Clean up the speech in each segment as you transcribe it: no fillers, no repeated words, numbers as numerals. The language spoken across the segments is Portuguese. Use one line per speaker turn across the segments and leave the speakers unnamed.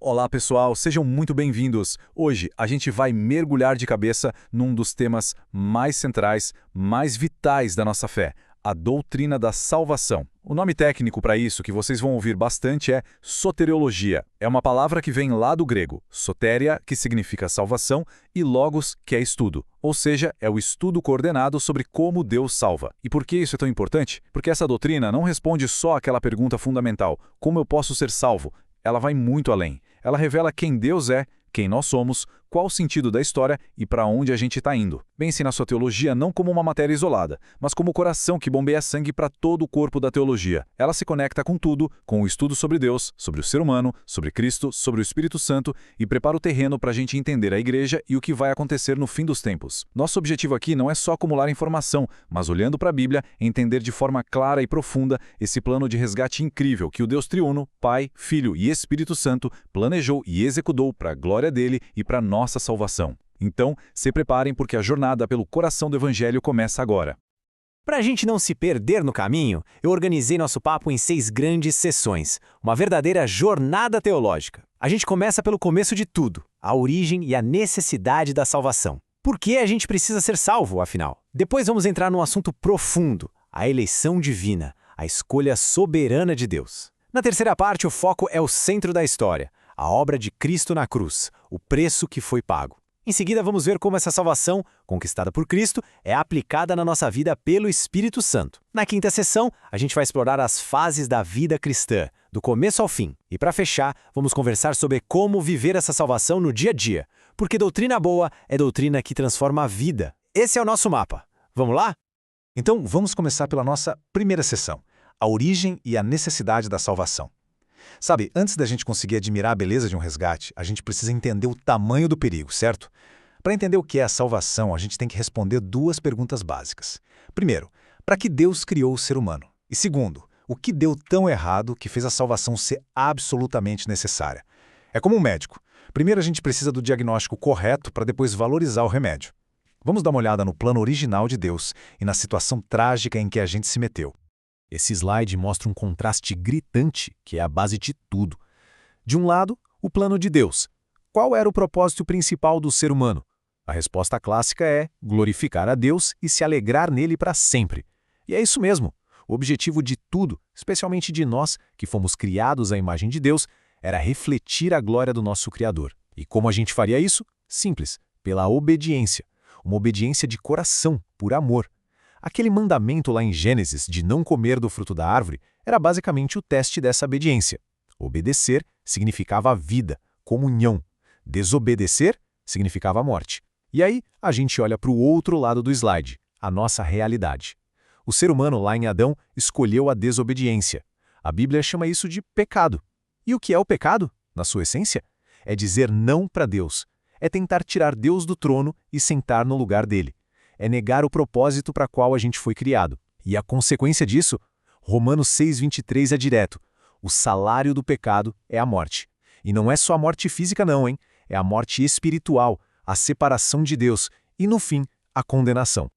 Olá pessoal, sejam muito bem-vindos. Hoje a gente vai mergulhar de cabeça num dos temas mais centrais, mais vitais da nossa fé, a doutrina da salvação. O nome técnico para isso que vocês vão ouvir bastante é soteriologia. É uma palavra que vem lá do grego, soteria, que significa salvação, e logos, que é estudo. Ou seja, é o estudo coordenado sobre como Deus salva. E por que isso é tão importante? Porque essa doutrina não responde só àquela pergunta fundamental, como eu posso ser salvo? Ela vai muito além. Ela revela quem Deus é, quem nós somos, qual o sentido da história e para onde a gente está indo. Pense na sua teologia não como uma matéria isolada, mas como o coração que bombeia sangue para todo o corpo da teologia. Ela se conecta com tudo, com o estudo sobre Deus, sobre o ser humano, sobre Cristo, sobre o Espírito Santo e prepara o terreno para a gente entender a igreja e o que vai acontecer no fim dos tempos. Nosso objetivo aqui não é só acumular informação, mas olhando para a Bíblia, entender de forma clara e profunda esse plano de resgate incrível que o Deus triuno, Pai, Filho e Espírito Santo planejou e executou para a glória dele e para nossa salvação. Então, se preparem porque a jornada pelo coração do Evangelho começa agora.
Para a gente não se perder no caminho, eu organizei nosso papo em 6 grandes sessões, uma verdadeira jornada teológica. A gente começa pelo começo de tudo, a origem e a necessidade da salvação. Por que a gente precisa ser salvo, afinal? Depois vamos entrar num assunto profundo, a eleição divina, a escolha soberana de Deus. Na terceira parte, o foco é o centro da história, a obra de Cristo na cruz, o preço que foi pago. Em seguida, vamos ver como essa salvação, conquistada por Cristo, é aplicada na nossa vida pelo Espírito Santo. Na quinta sessão, a gente vai explorar as fases da vida cristã, do começo ao fim. E para fechar, vamos conversar sobre como viver essa salvação no dia a dia, porque doutrina boa é doutrina que transforma a vida. Esse é o nosso mapa. Vamos lá?
Então, vamos começar pela nossa primeira sessão, a origem e a necessidade da salvação. Sabe, antes da gente conseguir admirar a beleza de um resgate, a gente precisa entender o tamanho do perigo, certo? Para entender o que é a salvação, a gente tem que responder 2 perguntas básicas. Primeiro, para que Deus criou o ser humano? E segundo, o que deu tão errado que fez a salvação ser absolutamente necessária? É como um médico. Primeiro a gente precisa do diagnóstico correto para depois valorizar o remédio. Vamos dar uma olhada no plano original de Deus e na situação trágica em que a gente se meteu. Esse slide mostra um contraste gritante, que é a base de tudo. De um lado, o plano de Deus. Qual era o propósito principal do ser humano? A resposta clássica é glorificar a Deus e se alegrar nele para sempre. E é isso mesmo. O objetivo de tudo, especialmente de nós, que fomos criados à imagem de Deus, era refletir a glória do nosso Criador. E como a gente faria isso? Simples, pela obediência. Uma obediência de coração, por amor. Aquele mandamento lá em Gênesis de não comer do fruto da árvore era basicamente o teste dessa obediência. Obedecer significava vida, comunhão. Desobedecer significava morte. E aí, a gente olha para o outro lado do slide, a nossa realidade. O ser humano lá em Adão escolheu a desobediência. A Bíblia chama isso de pecado. E o que é o pecado, na sua essência? É dizer não para Deus. É tentar tirar Deus do trono e sentar no lugar dele. É negar o propósito para qual a gente foi criado. E a consequência disso? Romanos 6,23 é direto. O salário do pecado é a morte. E não é só a morte física não, hein? É a morte espiritual, a separação de Deus e, no fim, a condenação.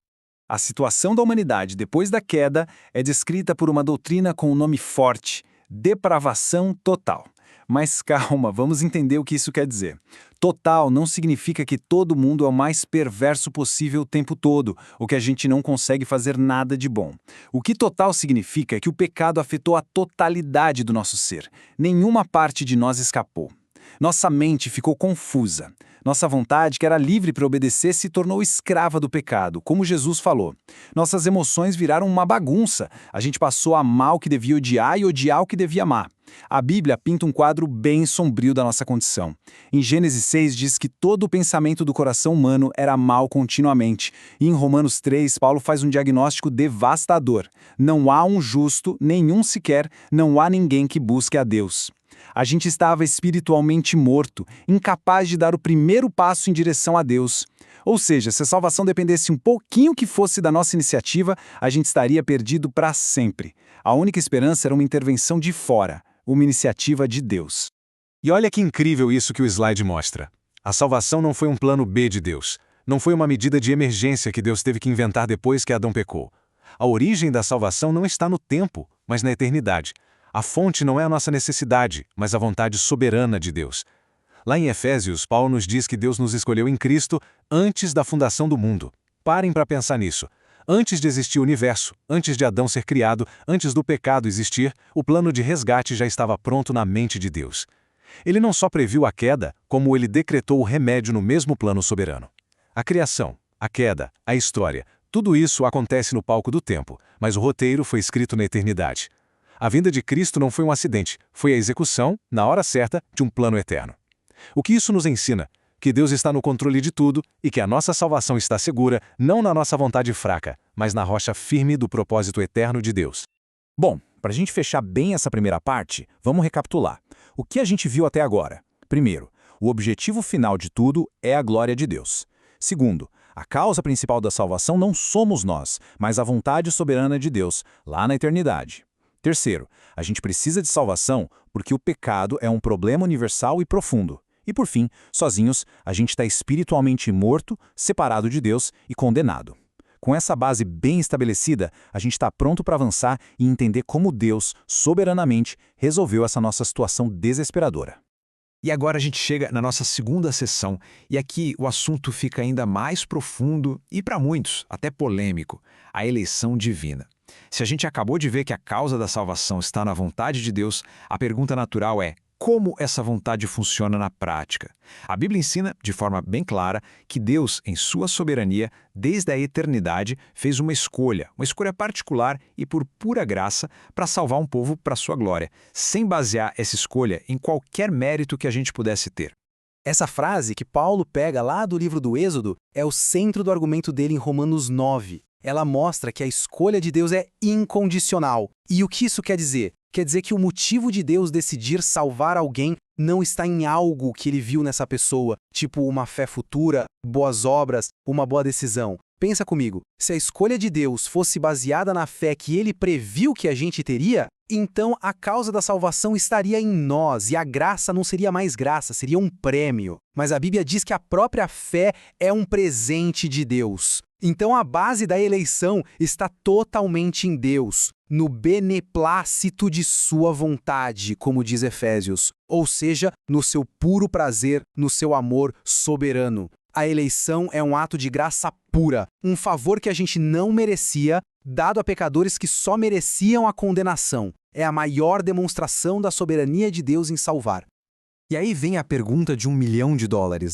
A situação da humanidade depois da queda é descrita por uma doutrina com um nome forte: depravação total. Mas calma, vamos entender o que isso quer dizer. Total não significa que todo mundo é o mais perverso possível o tempo todo, ou que a gente não consegue fazer nada de bom. O que total significa é que o pecado afetou a totalidade do nosso ser. Nenhuma parte de nós escapou. Nossa mente ficou confusa. Nossa vontade, que era livre para obedecer, se tornou escrava do pecado, como Jesus falou. Nossas emoções viraram uma bagunça. A gente passou a amar o que devia odiar e odiar o que devia amar. A Bíblia pinta um quadro bem sombrio da nossa condição. Em Gênesis 6 diz que todo o pensamento do coração humano era mal continuamente. E em Romanos 3, Paulo faz um diagnóstico devastador. Não há um justo, nenhum sequer, não há ninguém que busque a Deus. A gente estava espiritualmente morto, incapaz de dar o primeiro passo em direção a Deus. Ou seja, se a salvação dependesse um pouquinho que fosse da nossa iniciativa, a gente estaria perdido para sempre. A única esperança era uma intervenção de fora, uma iniciativa de Deus.
E olha que incrível isso que o slide mostra. A salvação não foi um plano B de Deus. Não foi uma medida de emergência que Deus teve que inventar depois que Adão pecou. A origem da salvação não está no tempo, mas na eternidade. A fonte não é a nossa necessidade, mas a vontade soberana de Deus.
Lá em Efésios, Paulo nos diz que Deus nos escolheu em Cristo antes da fundação do mundo. Parem para pensar nisso. Antes de existir o universo, antes de Adão ser criado, antes do pecado existir, o plano de resgate já estava pronto na mente de Deus. Ele não só previu a queda, como ele decretou o remédio no mesmo plano soberano. A criação, a queda, a história, tudo isso acontece no palco do tempo, mas o roteiro foi escrito na eternidade. A vinda de Cristo não foi um acidente, foi a execução, na hora certa, de um plano eterno. O que isso nos ensina? Que Deus está no controle de tudo e que a nossa salvação está segura não na nossa vontade fraca, mas na rocha firme do propósito eterno de Deus.
Bom, para a gente fechar bem essa primeira parte, vamos recapitular. O que a gente viu até agora? Primeiro, o objetivo final de tudo é a glória de Deus. Segundo, a causa principal da salvação não somos nós, mas a vontade soberana de Deus, lá na eternidade. Terceiro, a gente precisa de salvação porque o pecado é um problema universal e profundo. E por fim, sozinhos, a gente está espiritualmente morto, separado de Deus e condenado. Com essa base bem estabelecida, a gente está pronto para avançar e entender como Deus, soberanamente, resolveu essa nossa situação desesperadora.
E agora a gente chega na nossa segunda sessão, e aqui o assunto fica ainda mais profundo e, para muitos, até polêmico: a eleição divina. Se a gente acabou de ver que a causa da salvação está na vontade de Deus, a pergunta natural é: como essa vontade funciona na prática? A Bíblia ensina, de forma bem clara, que Deus, em sua soberania, desde a eternidade, fez uma escolha particular e por pura graça, para salvar um povo para sua glória, sem basear essa escolha em qualquer mérito que a gente pudesse ter.
Essa frase que Paulo pega lá do livro do Êxodo é o centro do argumento dele em Romanos 9. Ela mostra que a escolha de Deus é incondicional. E o que isso quer dizer? Quer dizer que o motivo de Deus decidir salvar alguém não está em algo que ele viu nessa pessoa, tipo uma fé futura, boas obras, uma boa decisão. Pensa comigo, se a escolha de Deus fosse baseada na fé que ele previu que a gente teria, então a causa da salvação estaria em nós e a graça não seria mais graça, seria um prêmio. Mas a Bíblia diz que a própria fé é um presente de Deus. Então a base da eleição está totalmente em Deus, no beneplácito de sua vontade, como diz Efésios, ou seja, no seu puro prazer, no seu amor soberano. A eleição é um ato de graça pura, um favor que a gente não merecia, dado a pecadores que só mereciam a condenação. É a maior demonstração da soberania de Deus em salvar.
E aí vem a pergunta de $1 milhão,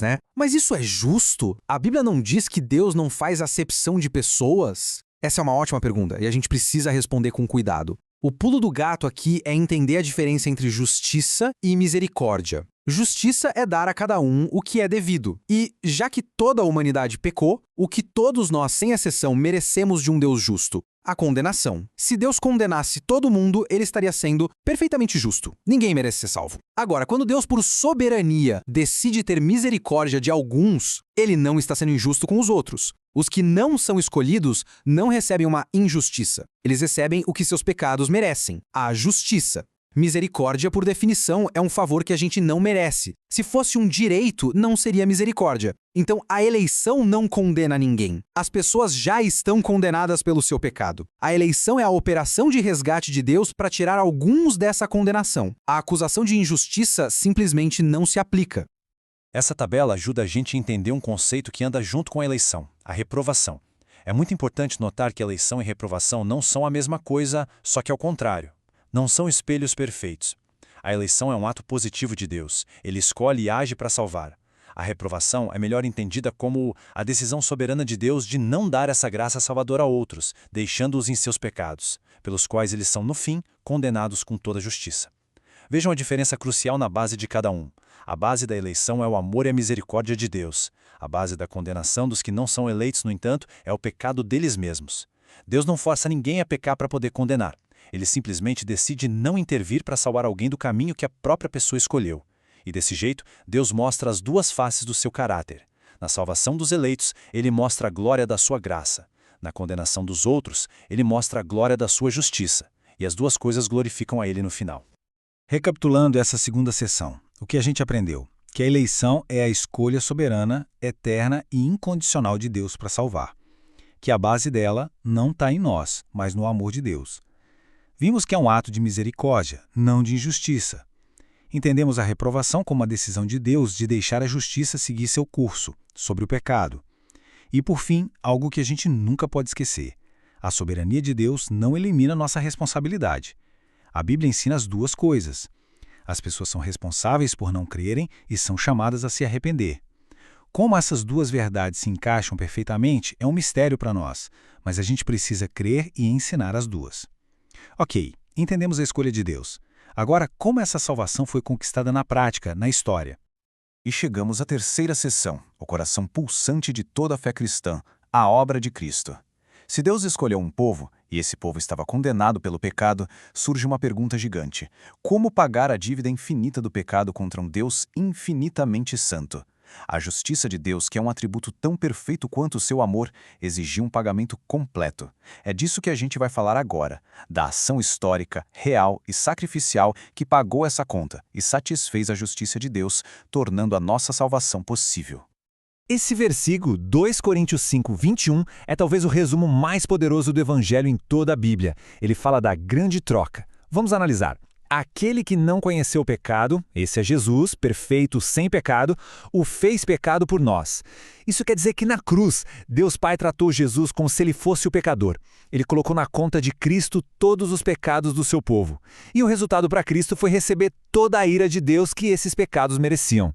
né? Mas isso é justo? A Bíblia não diz que Deus não faz acepção de pessoas? Essa é uma ótima pergunta e a gente precisa responder com cuidado. O pulo do gato aqui é entender a diferença entre justiça e misericórdia. Justiça é dar a cada um o que é devido. E, já que toda a humanidade pecou, o que todos nós, sem exceção, merecemos de um Deus justo? A condenação. Se Deus condenasse todo mundo, ele estaria sendo perfeitamente justo. Ninguém merece ser salvo. Agora, quando Deus, por soberania, decide ter misericórdia de alguns, ele não está sendo injusto com os outros. Os que não são escolhidos não recebem uma injustiça. Eles recebem o que seus pecados merecem, a justiça. Misericórdia, por definição, é um favor que a gente não merece. Se fosse um direito, não seria misericórdia. Então, a eleição não condena ninguém. As pessoas já estão condenadas pelo seu pecado. A eleição é a operação de resgate de Deus para tirar alguns dessa condenação. A acusação de injustiça simplesmente não se aplica.
Essa tabela ajuda a gente a entender um conceito que anda junto com a eleição, a reprovação. É muito importante notar que eleição e reprovação não são a mesma coisa, só que ao contrário. Não são espelhos perfeitos. A eleição é um ato positivo de Deus. Ele escolhe e age para salvar. A reprovação é melhor entendida como a decisão soberana de Deus de não dar essa graça salvadora a outros, deixando-os em seus pecados, pelos quais eles são, no fim, condenados com toda a justiça. Vejam a diferença crucial na base de cada um. A base da eleição é o amor e a misericórdia de Deus. A base da condenação dos que não são eleitos, no entanto, é o pecado deles mesmos. Deus não força ninguém a pecar para poder condenar. Ele simplesmente decide não intervir para salvar alguém do caminho que a própria pessoa escolheu. E desse jeito, Deus mostra as duas faces do seu caráter. Na salvação dos eleitos, ele mostra a glória da sua graça. Na condenação dos outros, ele mostra a glória da sua justiça. E as duas coisas glorificam a ele no final.
Recapitulando essa segunda sessão, o que a gente aprendeu? Que a eleição é a escolha soberana, eterna e incondicional de Deus para salvar. Que a base dela não está em nós, mas no amor de Deus. Vimos que é um ato de misericórdia, não de injustiça. Entendemos a reprovação como a decisão de Deus de deixar a justiça seguir seu curso, sobre o pecado. E, por fim, algo que a gente nunca pode esquecer. A soberania de Deus não elimina nossa responsabilidade. A Bíblia ensina as duas coisas. As pessoas são responsáveis por não crerem e são chamadas a se arrepender. Como essas duas verdades se encaixam perfeitamente é um mistério para nós, mas a gente precisa crer e ensinar as duas. Ok, entendemos a escolha de Deus. Agora, como essa salvação foi conquistada na prática, na história?
E chegamos à terceira seção, o coração pulsante de toda a fé cristã, a obra de Cristo. Se Deus escolheu um povo, e esse povo estava condenado pelo pecado, surge uma pergunta gigante. Como pagar a dívida infinita do pecado contra um Deus infinitamente santo? A justiça de Deus, que é um atributo tão perfeito quanto o seu amor, exigiu um pagamento completo. É disso que a gente vai falar agora, da ação histórica, real e sacrificial que pagou essa conta e satisfez a justiça de Deus, tornando a nossa salvação possível.
Esse versículo, 2 Coríntios 5, 21, é talvez o resumo mais poderoso do Evangelho em toda a Bíblia. Ele fala da grande troca. Vamos analisar. Aquele que não conheceu o pecado, esse é Jesus, perfeito, sem pecado, o fez pecado por nós. Isso quer dizer que na cruz, Deus Pai tratou Jesus como se ele fosse o pecador. Ele colocou na conta de Cristo todos os pecados do seu povo. E o resultado para Cristo foi receber toda a ira de Deus que esses pecados mereciam.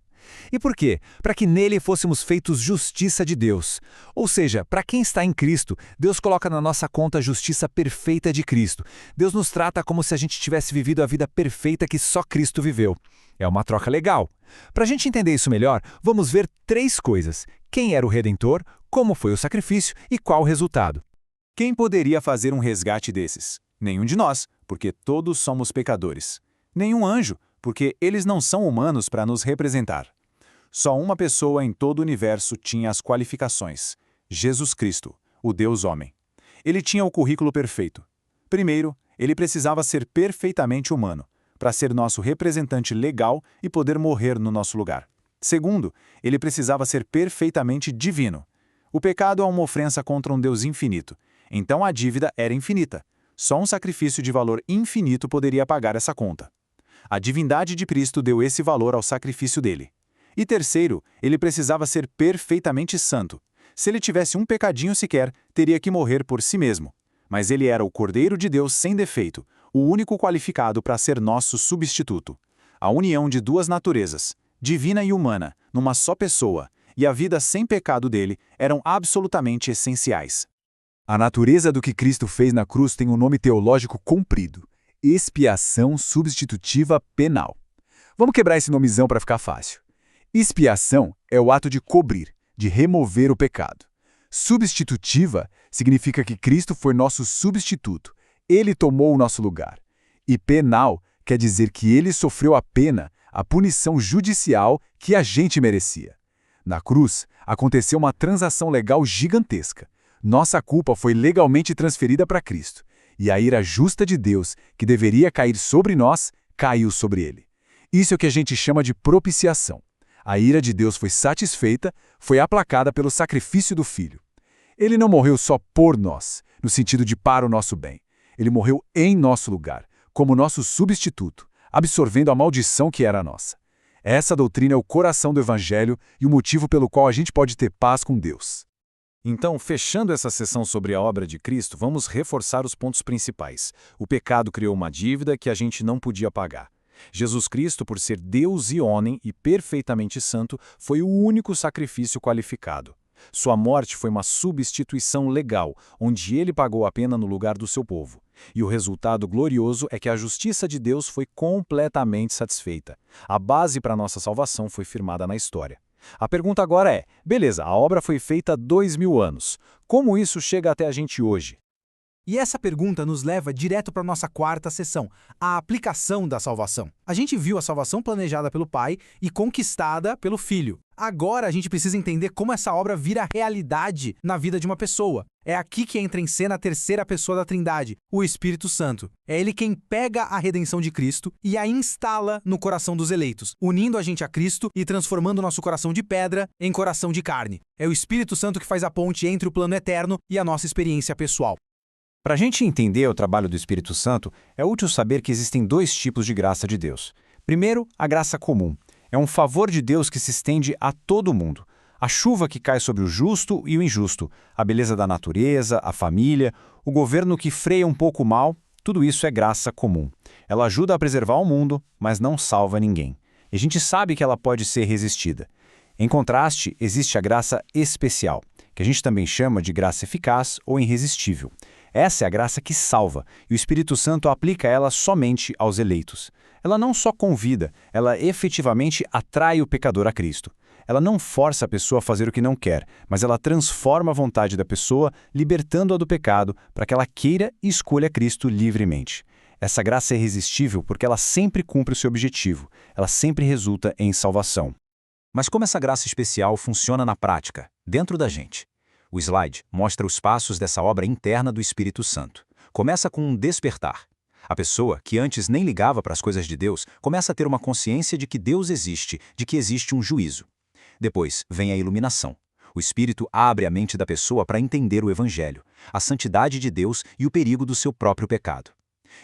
E por quê? Para que nele fôssemos feitos justiça de Deus. Ou seja, para quem está em Cristo, Deus coloca na nossa conta a justiça perfeita de Cristo. Deus nos trata como se a gente tivesse vivido a vida perfeita que só Cristo viveu. É uma troca legal. Para a gente entender isso melhor, vamos ver 3 coisas. Quem era o Redentor, como foi o sacrifício e qual o resultado.
Quem poderia fazer um resgate desses? Nenhum de nós, porque todos somos pecadores. Nenhum anjo, porque eles não são humanos para nos representar. Só uma pessoa em todo o universo tinha as qualificações: Jesus Cristo, o Deus homem. Ele tinha o currículo perfeito. Primeiro, ele precisava ser perfeitamente humano, para ser nosso representante legal e poder morrer no nosso lugar. Segundo, ele precisava ser perfeitamente divino. O pecado é uma ofensa contra um Deus infinito, então a dívida era infinita. Só um sacrifício de valor infinito poderia pagar essa conta. A divindade de Cristo deu esse valor ao sacrifício dele. E terceiro, ele precisava ser perfeitamente santo. Se ele tivesse um pecadinho sequer, teria que morrer por si mesmo. Mas ele era o Cordeiro de Deus sem defeito, o único qualificado para ser nosso substituto. A união de duas naturezas, divina e humana, numa só pessoa, e a vida sem pecado dele eram absolutamente essenciais.
A natureza do que Cristo fez na cruz tem um nome teológico comprido: expiação substitutiva penal. Vamos quebrar esse nomezão para ficar fácil. Expiação é o ato de cobrir, de remover o pecado. Substitutiva significa que Cristo foi nosso substituto. Ele tomou o nosso lugar. E penal quer dizer que ele sofreu a pena, a punição judicial que a gente merecia. Na cruz, aconteceu uma transação legal gigantesca. Nossa culpa foi legalmente transferida para Cristo. E a ira justa de Deus, que deveria cair sobre nós, caiu sobre ele. Isso é o que a gente chama de propiciação. A ira de Deus foi satisfeita, foi aplacada pelo sacrifício do Filho. Ele não morreu só por nós, no sentido de para o nosso bem. Ele morreu em nosso lugar, como nosso substituto, absorvendo a maldição que era nossa. Essa doutrina é o coração do Evangelho e o motivo pelo qual a gente pode ter paz com Deus.
Então, fechando essa sessão sobre a obra de Cristo, vamos reforçar os pontos principais. O pecado criou uma dívida que a gente não podia pagar. Jesus Cristo, por ser Deus e homem e perfeitamente santo, foi o único sacrifício qualificado. Sua morte foi uma substituição legal, onde ele pagou a pena no lugar do seu povo. E o resultado glorioso é que a justiça de Deus foi completamente satisfeita. A base para nossa salvação foi firmada na história. A pergunta agora é, beleza, a obra foi feita há 2000 anos. Como isso chega até a gente hoje?
E essa pergunta nos leva direto para a nossa quarta sessão, a aplicação da salvação. A gente viu a salvação planejada pelo Pai e conquistada pelo Filho. Agora a gente precisa entender como essa obra vira realidade na vida de uma pessoa. É aqui que entra em cena a terceira pessoa da Trindade, o Espírito Santo. É ele quem pega a redenção de Cristo e a instala no coração dos eleitos, unindo a gente a Cristo e transformando nosso coração de pedra em coração de carne. É o Espírito Santo que faz a ponte entre o plano eterno e a nossa experiência pessoal.
Para a gente entender o trabalho do Espírito Santo, é útil saber que existem 2 tipos de graça de Deus. Primeiro, a graça comum. É um favor de Deus que se estende a todo mundo. A chuva que cai sobre o justo e o injusto, a beleza da natureza, a família, o governo que freia um pouco o mal, tudo isso é graça comum. Ela ajuda a preservar o mundo, mas não salva ninguém. E a gente sabe que ela pode ser resistida. Em contraste, existe a graça especial, que a gente também chama de graça eficaz ou irresistível. Essa é a graça que salva, e o Espírito Santo aplica ela somente aos eleitos. Ela não só convida, ela efetivamente atrai o pecador a Cristo. Ela não força a pessoa a fazer o que não quer, mas ela transforma a vontade da pessoa, libertando-a do pecado, para que ela queira e escolha Cristo livremente. Essa graça é irresistível porque ela sempre cumpre o seu objetivo, ela sempre resulta em salvação.
Mas como essa graça especial funciona na prática, dentro da gente? O slide mostra os passos dessa obra interna do Espírito Santo. Começa com um despertar. A pessoa, que antes nem ligava para as coisas de Deus, começa a ter uma consciência de que Deus existe, de que existe um juízo. Depois vem a iluminação. O Espírito abre a mente da pessoa para entender o Evangelho, a santidade de Deus e o perigo do seu próprio pecado.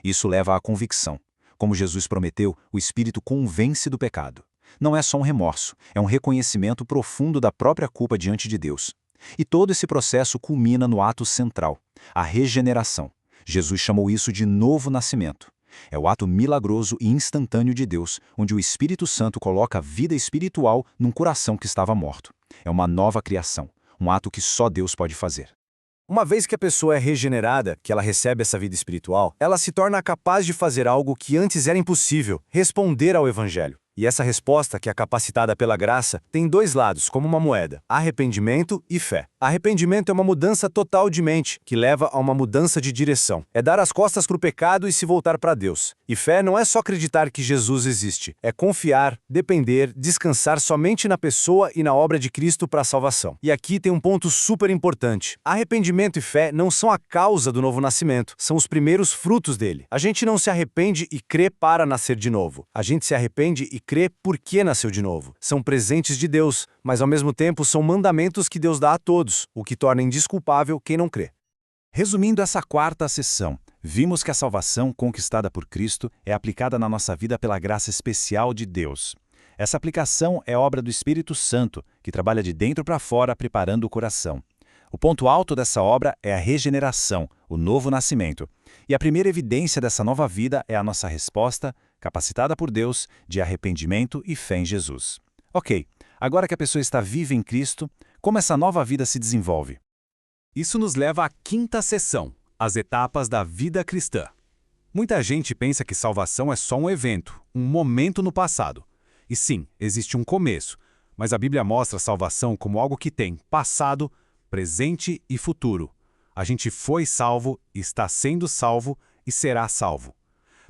Isso leva à convicção. Como Jesus prometeu, o Espírito convence do pecado. Não é só um remorso, é um reconhecimento profundo da própria culpa diante de Deus. E todo esse processo culmina no ato central, a regeneração. Jesus chamou isso de novo nascimento. É o ato milagroso e instantâneo de Deus, onde o Espírito Santo coloca a vida espiritual num coração que estava morto. É uma nova criação, um ato que só Deus pode fazer.
Uma vez que a pessoa é regenerada, que ela recebe essa vida espiritual, ela se torna capaz de fazer algo que antes era impossível, responder ao Evangelho. E essa resposta, que é capacitada pela graça, tem dois lados, como uma moeda: arrependimento e fé. Arrependimento é uma mudança total de mente, que leva a uma mudança de direção. É dar as costas para o pecado e se voltar para Deus. E fé não é só acreditar que Jesus existe, é confiar, depender, descansar somente na pessoa e na obra de Cristo para a salvação. E aqui tem um ponto super importante. Arrependimento e fé não são a causa do novo nascimento, são os primeiros frutos dele. A gente não se arrepende e crê para nascer de novo. A gente se arrepende e crê porque nasceu de novo. São presentes de Deus, mas ao mesmo tempo são mandamentos que Deus dá a todos, o que torna indesculpável quem não crê.
Resumindo essa quarta sessão, vimos que a salvação conquistada por Cristo é aplicada na nossa vida pela graça especial de Deus. Essa aplicação é obra do Espírito Santo, que trabalha de dentro para fora preparando o coração. O ponto alto dessa obra é a regeneração, o novo nascimento. E a primeira evidência dessa nova vida é a nossa resposta, capacitada por Deus, de arrependimento e fé em Jesus. Ok, agora que a pessoa está viva em Cristo, como essa nova vida se desenvolve? Isso nos leva à quinta sessão, as etapas da vida cristã. Muita gente pensa que salvação é só um evento, um momento no passado. E sim, existe um começo, mas a Bíblia mostra a salvação como algo que tem passado, presente e futuro. A gente foi salvo, está sendo salvo e será salvo.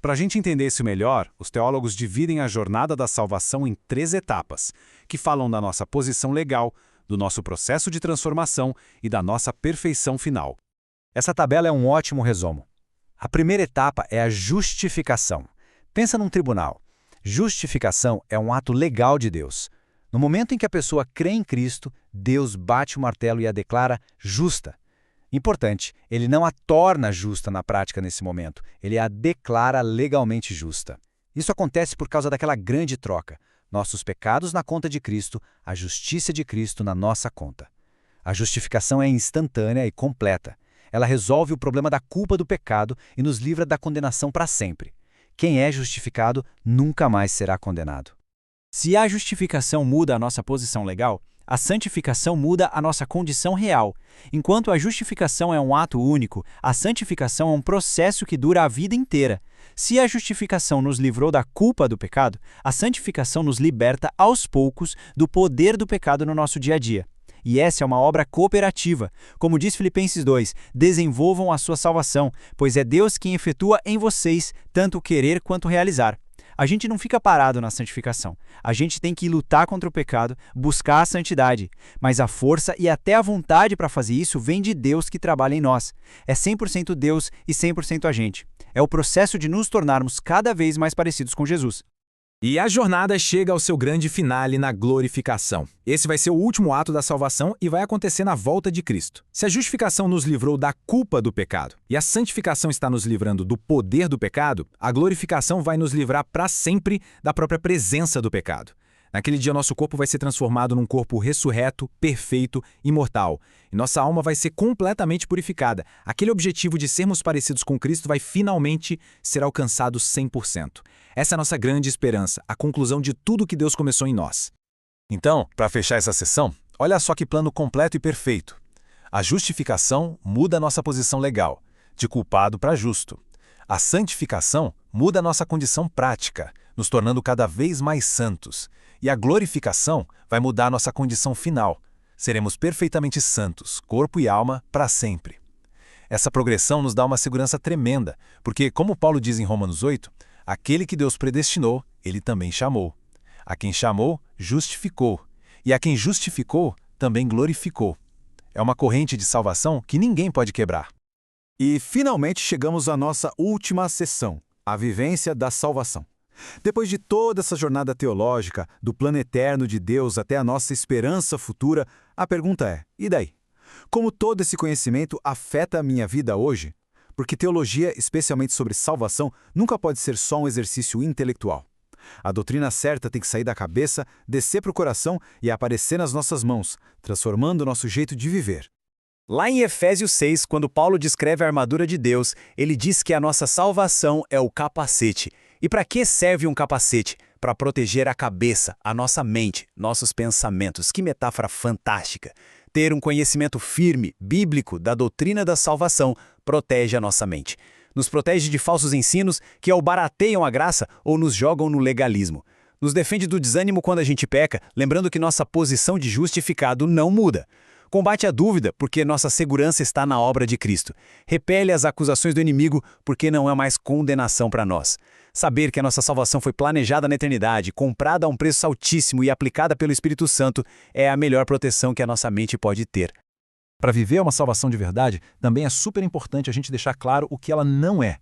Para a gente entender isso melhor, os teólogos dividem a jornada da salvação em 3 etapas, que falam da nossa posição legal, do nosso processo de transformação e da nossa perfeição final.
Essa tabela é um ótimo resumo. A primeira etapa é a justificação. Pensa num tribunal. Justificação é um ato legal de Deus. No momento em que a pessoa crê em Cristo, Deus bate o martelo e a declara justa. Importante, ele não a torna justa na prática nesse momento, ele a declara legalmente justa. Isso acontece por causa daquela grande troca. Nossos pecados na conta de Cristo, a justiça de Cristo na nossa conta. A justificação é instantânea e completa. Ela resolve o problema da culpa do pecado e nos livra da condenação para sempre. Quem é justificado nunca mais será condenado.
Se a justificação muda a nossa posição legal, a santificação muda a nossa condição real. Enquanto a justificação é um ato único, a santificação é um processo que dura a vida inteira. Se a justificação nos livrou da culpa do pecado, a santificação nos liberta aos poucos do poder do pecado no nosso dia a dia. E essa é uma obra cooperativa. Como diz Filipenses 2, desenvolvam a sua salvação, pois é Deus quem efetua em vocês tanto o querer quanto o realizar. A gente não fica parado na santificação. A gente tem que lutar contra o pecado, buscar a santidade. Mas a força e até a vontade para fazer isso vem de Deus que trabalha em nós. É 100% Deus e 100% a gente. É o processo de nos tornarmos cada vez mais parecidos com Jesus. E a jornada chega ao seu grande finale na glorificação. Esse vai ser o último ato da salvação e vai acontecer na volta de Cristo. Se a justificação nos livrou da culpa do pecado e a santificação está nos livrando do poder do pecado, a glorificação vai nos livrar para sempre da própria presença do pecado. Naquele dia, nosso corpo vai ser transformado num corpo ressurreto, perfeito, imortal. E nossa alma vai ser completamente purificada. Aquele objetivo de sermos parecidos com Cristo vai finalmente ser alcançado 100%. Essa é a nossa grande esperança, a conclusão de tudo que Deus começou em nós.
Então, para fechar essa sessão, olha só que plano completo e perfeito. A justificação muda a nossa posição legal, de culpado para justo. A santificação muda a nossa condição prática, nos tornando cada vez mais santos. E a glorificação vai mudar a nossa condição final. Seremos perfeitamente santos, corpo e alma, para sempre. Essa progressão nos dá uma segurança tremenda, porque, como Paulo diz em Romanos 8, aquele que Deus predestinou, ele também chamou. A quem chamou, justificou. E a quem justificou, também glorificou. É uma corrente de salvação que ninguém pode quebrar.
E finalmente chegamos à nossa última sessão, a vivência da salvação. Depois de toda essa jornada teológica, do plano eterno de Deus até a nossa esperança futura, a pergunta é: e daí? Como todo esse conhecimento afeta a minha vida hoje? Porque teologia, especialmente sobre salvação, nunca pode ser só um exercício intelectual. A doutrina certa tem que sair da cabeça, descer para o coração e aparecer nas nossas mãos, transformando o nosso jeito de viver.
Lá em Efésios 6, quando Paulo descreve a armadura de Deus, ele diz que a nossa salvação é o capacete. E para que serve um capacete? Para proteger a cabeça, a nossa mente, nossos pensamentos. Que metáfora fantástica! Ter um conhecimento firme, bíblico, da doutrina da salvação protege a nossa mente. Nos protege de falsos ensinos que ou barateiam a graça ou nos jogam no legalismo. Nos defende do desânimo quando a gente peca, lembrando que nossa posição de justificado não muda. Combate a dúvida, porque nossa segurança está na obra de Cristo. Repele as acusações do inimigo, porque não é mais condenação para nós. Saber que a nossa salvação foi planejada na eternidade, comprada a um preço altíssimo e aplicada pelo Espírito Santo, é a melhor proteção que a nossa mente pode ter.
Para viver uma salvação de verdade, também é super importante a gente deixar claro o que ela não é.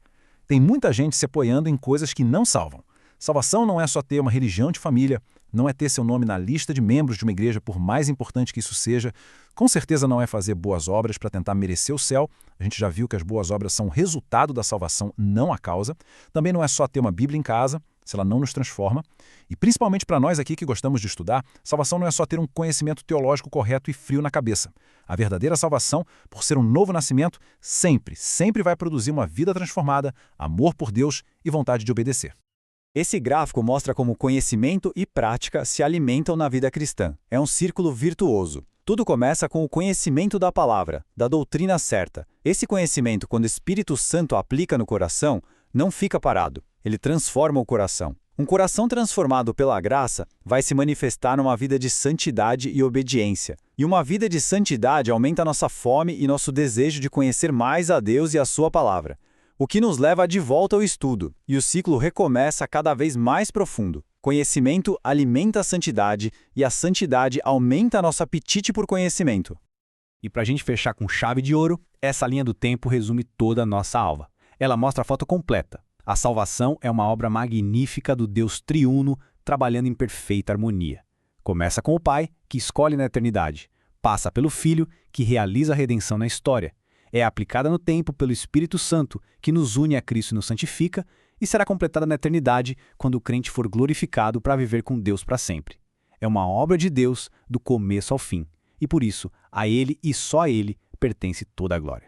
Tem muita gente se apoiando em coisas que não salvam. Salvação não é só ter uma religião de família, não é ter seu nome na lista de membros de uma igreja, por mais importante que isso seja. Com certeza não é fazer boas obras para tentar merecer o céu. A gente já viu que as boas obras são resultado da salvação, não a causa. Também não é só ter uma Bíblia em casa, se ela não nos transforma. E principalmente para nós aqui que gostamos de estudar, salvação não é só ter um conhecimento teológico correto e frio na cabeça. A verdadeira salvação, por ser um novo nascimento, sempre vai produzir uma vida transformada, amor por Deus e vontade de obedecer.
Esse gráfico mostra como conhecimento e prática se alimentam na vida cristã. É um círculo virtuoso. Tudo começa com o conhecimento da palavra, da doutrina certa. Esse conhecimento, quando o Espírito Santo aplica no coração, não fica parado. Ele transforma o coração. Um coração transformado pela graça vai se manifestar numa vida de santidade e obediência. E uma vida de santidade aumenta nossa fome e nosso desejo de conhecer mais a Deus e a sua palavra. O que nos leva de volta ao estudo, e o ciclo recomeça cada vez mais profundo. Conhecimento alimenta a santidade, e a santidade aumenta nosso apetite por conhecimento. E para a gente fechar com chave de ouro, essa linha do tempo resume toda a nossa alma. Ela mostra a foto completa. A salvação é uma obra magnífica do Deus triuno, trabalhando em perfeita harmonia. Começa com o Pai, que escolhe na eternidade. Passa pelo Filho, que realiza a redenção na história. É aplicada no tempo pelo Espírito Santo, que nos une a Cristo e nos santifica, e será completada na eternidade, quando o crente for glorificado para viver com Deus para sempre. É uma obra de Deus do começo ao fim, e por isso, a Ele e só a Ele pertence toda a glória.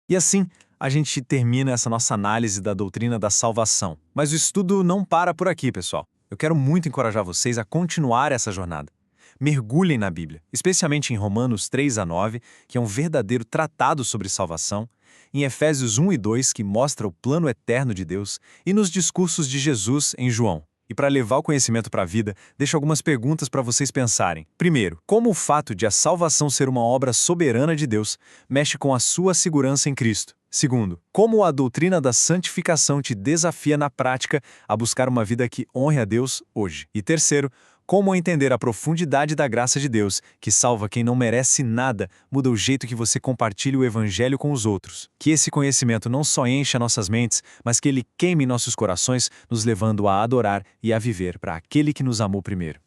E assim, a gente termina essa nossa análise da doutrina da salvação. Mas o estudo não para por aqui, pessoal. Eu quero muito encorajar vocês a continuar essa jornada. Mergulhem na Bíblia, especialmente em Romanos 3-9, que é um verdadeiro tratado sobre salvação, em Efésios 1 e 2, que mostra o plano eterno de Deus, e nos discursos de Jesus em João. E para levar o conhecimento para a vida, deixo algumas perguntas para vocês pensarem. Primeiro, como o fato de a salvação ser uma obra soberana de Deus mexe com a sua segurança em Cristo? Segundo, como a doutrina da santificação te desafia na prática a buscar uma vida que honre a Deus hoje? E terceiro,
Como entender a profundidade da graça de Deus, que salva quem não merece nada, muda o jeito que você compartilha o Evangelho com os outros. Que esse conhecimento não só encha nossas mentes, mas que ele queime nossos corações, nos levando a adorar e a viver para aquele que nos amou primeiro.